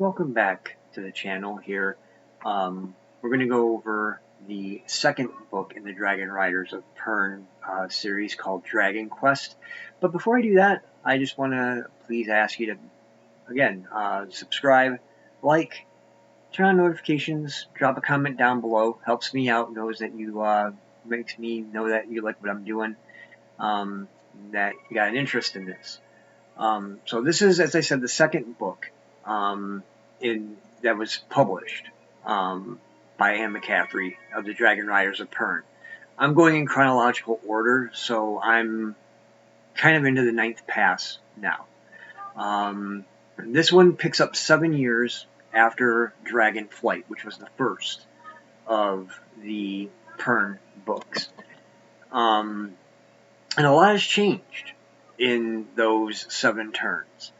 welcome back to the channel here. We're going to go over the second book in the Dragon Riders of Pern series called Dragonquest. But before I do that, I just want to please ask you to, again, subscribe, like, turn on notifications, drop a comment down below. Helps me out, knows that you, makes me know that you like what I'm doing, that you got an interest in this. So this is, as I said, the second book that was published by McCaffrey of the Dragon Riders of Pern. I'm going in chronological order, so I'm kind of into the ninth pass now. This one picks up 7 years after Dragon Flight, which was the first of the Pern books. And a lot has changed in those 7 turns.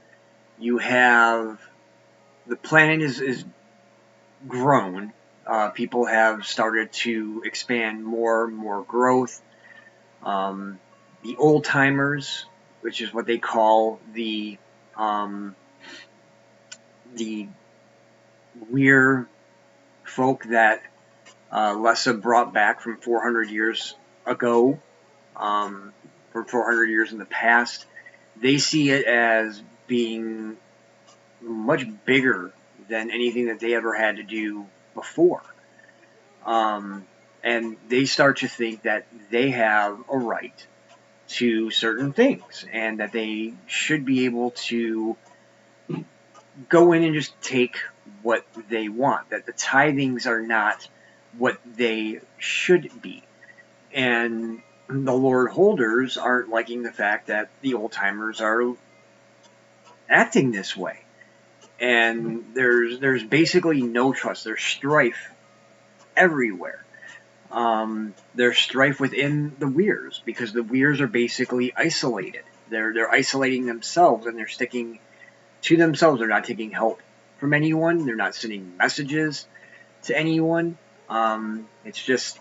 You have the planet is grown. People have started to expand more growth. The old timers, which is what they call the weird folk that Lessa brought back from 400 years ago, from 400 years in the past, they see it as being much bigger than anything that they ever had to do before. And they start to think that they have a right to certain things and that they should be able to go in and just take what they want, that the tithings are not what they should be. And the Lord Holders aren't liking the fact that the old timers are acting this way. And there's basically no trust. There's strife everywhere. There's strife within the Weirs because the Weirs are basically isolated. They're isolating themselves and they're sticking to themselves. They're not taking help from anyone. They're not sending messages to anyone. It's just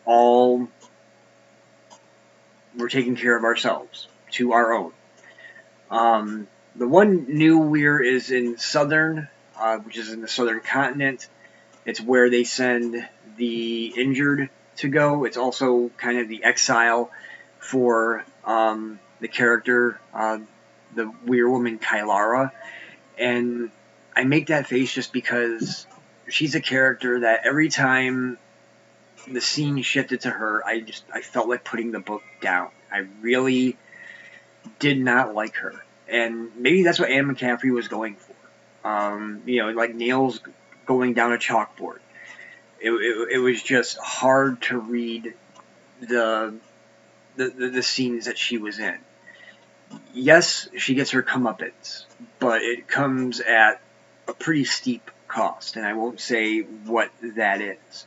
all we're taking care of ourselves to our own. The one new Weir is in Southern, which is in the Southern continent. It's where they send the injured to go. It's also kind of the exile for the character, the Weir woman Kylara. And I make that face just because she's a character that every time the scene shifted to her, I felt like putting the book down. I really did not like her. And maybe that's what Anne McCaffrey was going for. Like nails going down a chalkboard. It was just hard to read the scenes that she was in. Yes, she gets her comeuppance, but it comes at a pretty steep cost, and I won't say what that is.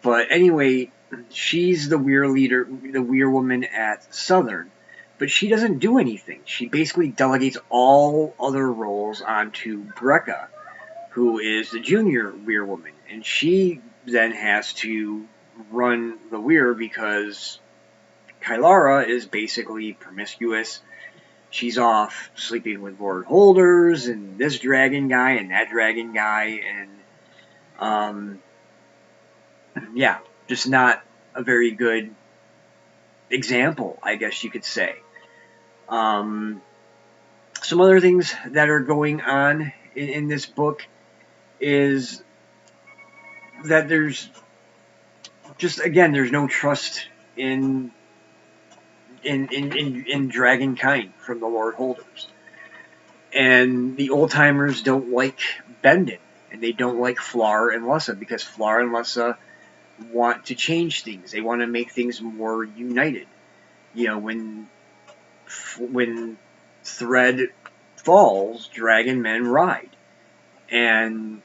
But anyway, she's the Weir leader, the Weir woman at Southern. But she doesn't do anything. She basically delegates all other roles onto Brecca, who is the junior Weir woman. And she then has to run the Weir because Kylara is basically promiscuous. She's off sleeping with Lord Holders and this dragon guy and that dragon guy. And, yeah, just not a very good example, I guess you could say. Some other things that are going on in this book is that there's no trust in Dragonkind from the Lord Holders. And the old timers don't like Bendon, and they don't like Flar and Lessa because Flar and Lessa want to change things. They want to make things more united. When thread falls, dragon men ride. And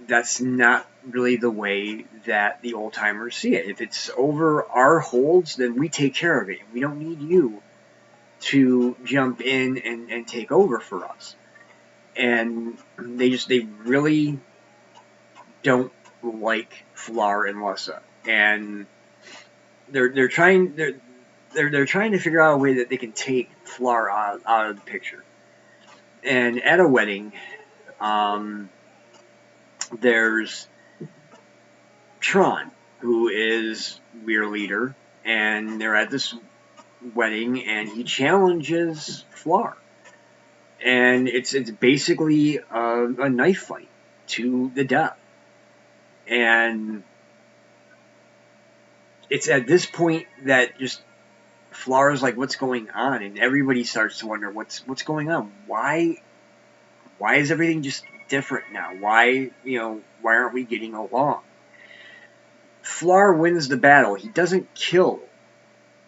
that's not really the way that the old timers see it. If it's over our holds, then we take care of it. We don't need you to jump in and take over for us. And they really don't like Flar and Lessa. And they're trying to figure out a way that they can take Flar out of the picture. And at a wedding, There's Tron, who is Weir leader, and they're at this wedding, and he challenges Flar. And it's basically a knife fight to the death. And it's at this point that just Flar is like, what's going on? And everybody starts to wonder what's going on. Why is everything just different now? Why aren't we getting along? Flar wins the battle. He doesn't kill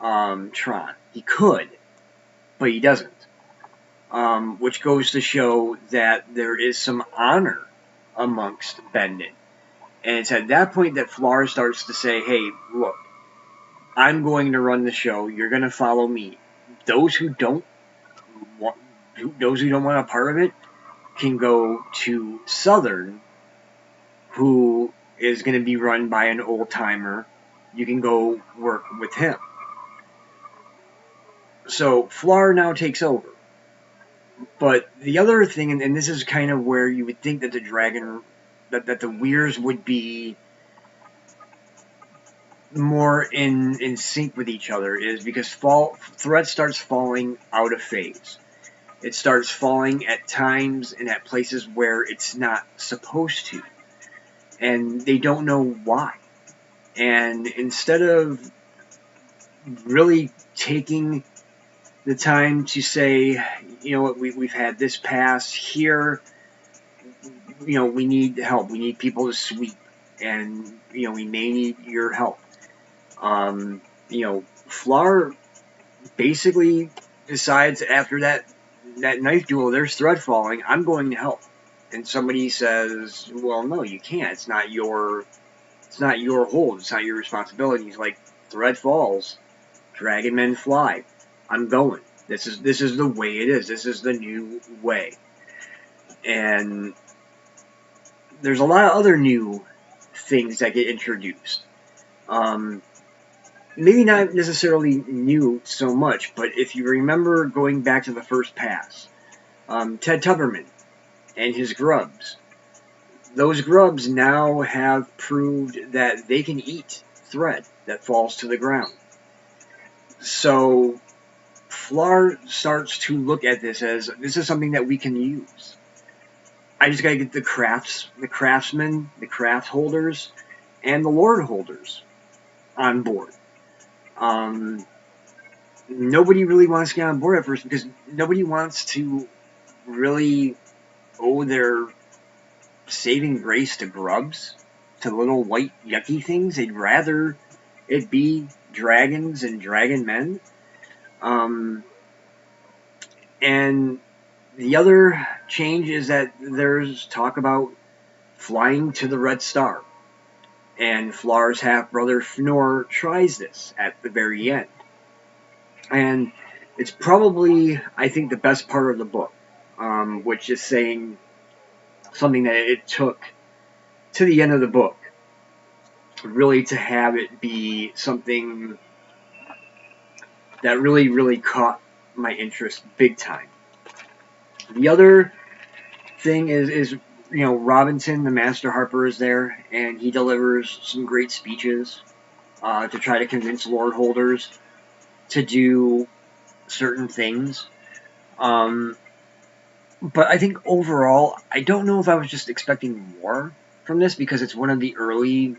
Tron. He could, but he doesn't. Which goes to show that there is some honor amongst Bendit. And it's at that point that Flar starts to say, hey, look, I'm going to run the show. You're going to follow me. Those who don't want a part of it can go to Southern, who is going to be run by an old-timer. You can go work with him. So Flar now takes over. But the other thing, and this is kind of where you would think that the the Weirs would be more in sync with each other, is because Threat starts falling out of phase. It starts falling at times and at places where it's not supposed to. And they don't know why. And instead of really taking the time to say, you know what, we've had this pass here, we need help. We need people to sweep. And, we may need your help. Flar basically decides after that knife duel, there's thread falling, I'm going to help. And somebody says, well, no, you can't. It's not your hold. It's not your responsibility. He's like, thread falls, dragon men fly. I'm going. This is the way it is. This is the new way. And there's a lot of other new things that get introduced. Maybe not necessarily new so much, but if you remember going back to the first pass, Ted Tuberman and his grubs. Those grubs now have proved that they can eat thread that falls to the ground. So Flar starts to look at this as, this is something that we can use. I just gotta get the craftsmen, the craft holders, and the lord holders on board. Nobody really wants to get on board at first because nobody wants to really owe their saving grace to grubs, to little white yucky things. They'd rather it be dragons and dragon men. And the other change is that there's talk about flying to the Red Star. And Flar's half-brother Fnor tries this at the very end. And it's probably, I think, the best part of the book, which is saying something that it took to the end of the book, really to have it be something that really, really caught my interest big time. The other thing is Robinson, the Master Harper, is there, and he delivers some great speeches to try to convince lord holders to do certain things. But I think overall, I don't know if I was just expecting more from this, because it's one of the early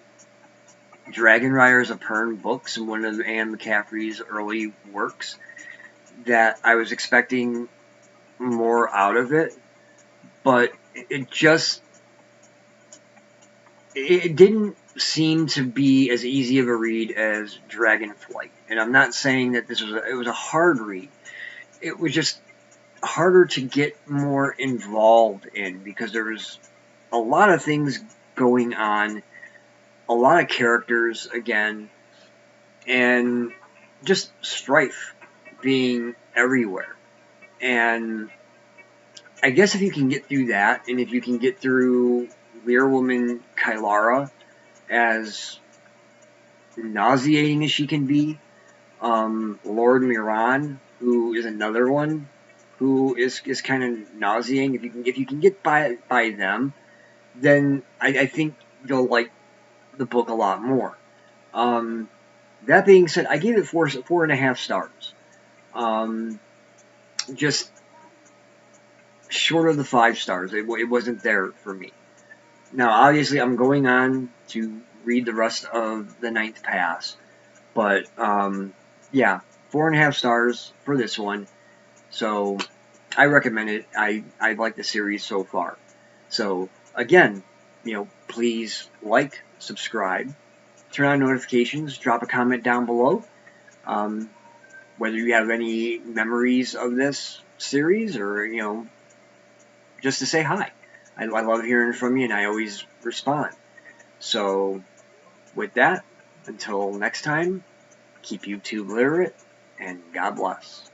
Dragon Riders of Pern books and one of Anne McCaffrey's early works, that I was expecting more out of it. But it didn't seem to be as easy of a read as Dragonflight. And I'm not saying that it was a hard read. It was just harder to get more involved in, because there was a lot of things going on, a lot of characters again, and just strife being everywhere. And I guess if you can get through that, and if you can get through Weirwoman Kylara, as nauseating as she can be, Lord Miran, who is another one who is kind of nauseating. If you can get by them, then I think you'll like the book a lot more. Um, that being said, I gave it 4.5 stars. Um, just short of the 5 stars. It wasn't there for me. Now, obviously, I'm going on to read the rest of the Ninth Pass, but yeah, 4.5 stars for this one. So I recommend it. I like the series so far. So again, please like, subscribe, turn on notifications, drop a comment down below. Um, whether you have any memories of this series or just to say hi. I love hearing from you, and I always respond. So with that, until next time, keep YouTube literate, and God bless.